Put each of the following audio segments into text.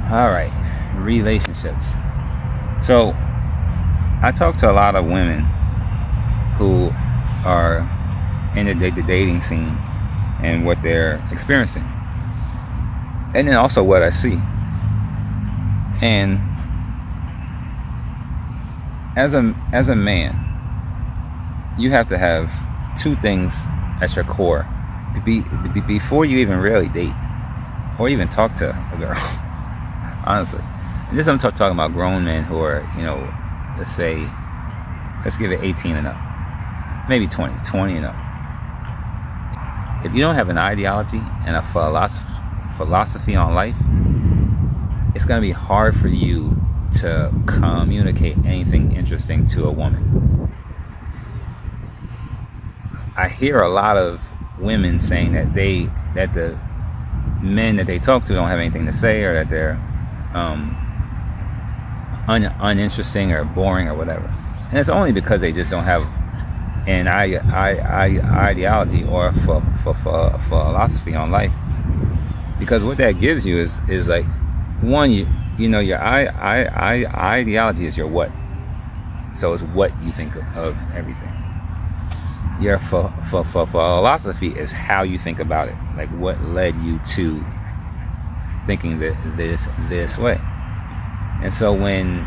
All right, relationships. So I talk to a lot of women who are in the dating scene and what they're experiencing, and then also what I see. And as a man, you have to have two things at your core before you even really date or even talk to a girl. Honestly, and this I'm talking about grown men who are, let's give it 18 and up, maybe 20 and up. If you don't have an ideology and a philosophy on life, it's going to be hard for you to communicate anything interesting to a woman. I hear a lot of women saying that the men that they talk to don't have anything to say, or that they're uninteresting or boring or whatever. And it's only because they just don't have an ideology or philosophy on life. Because what that gives you is like, one, your ideology is your what. So it's what you think of everything. Your philosophy is how you think about it, like what led you to thinking this way. And so when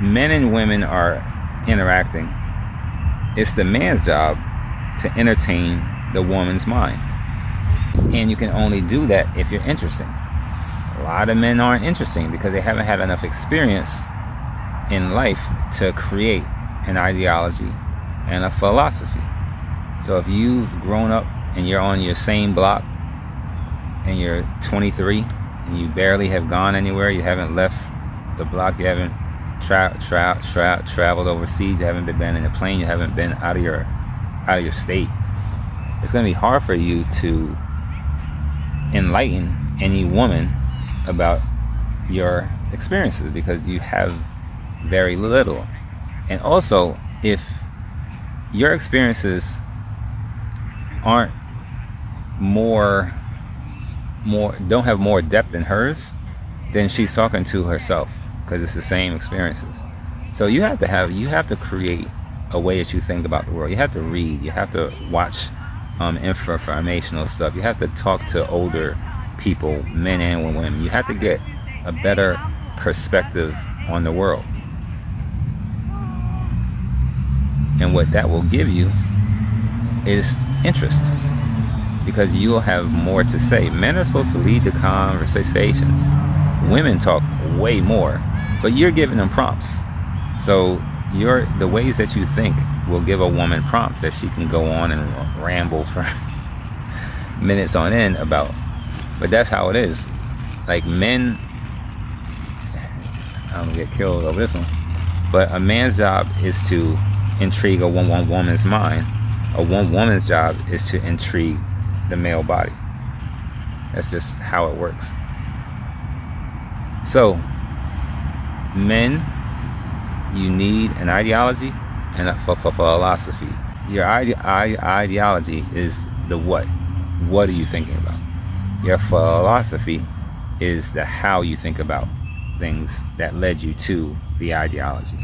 men and women are interacting, it's the man's job to entertain the woman's mind, and you can only do that if you're interesting. A lot of men aren't interesting because they haven't had enough experience in life to create an ideology and a philosophy. So if you've grown up and you're on your same block and you're 23 and you barely have gone anywhere, you haven't left the block, you haven't traveled overseas, you haven't been in a plane, you haven't been out of your state, it's going to be hard for you to enlighten any woman about your experiences because you have very little. And also, if your experiences aren't don't have more depth than hers, then she's talking to herself because it's the same experiences. So you have to create a way that you think about the world. You have to read, you have to watch informational stuff, you have to talk to older people, men and women. You have to get a better perspective on the world. And what that will give you is interest, because you'll have more to say. Men are supposed to lead the conversations. Women talk way more, but you're giving them prompts. So the ways that you think will give a woman prompts that she can go on and ramble for minutes on end about. But that's how it is. Like, men, I don't get killed over this one, but a man's job is to intrigue a woman's mind. A woman's job is to intrigue the male body. That's just how it works. So, men, you need an ideology and a philosophy. Your ideology is the what. What are you thinking about? Your philosophy is the how you think about things that led you to the ideology.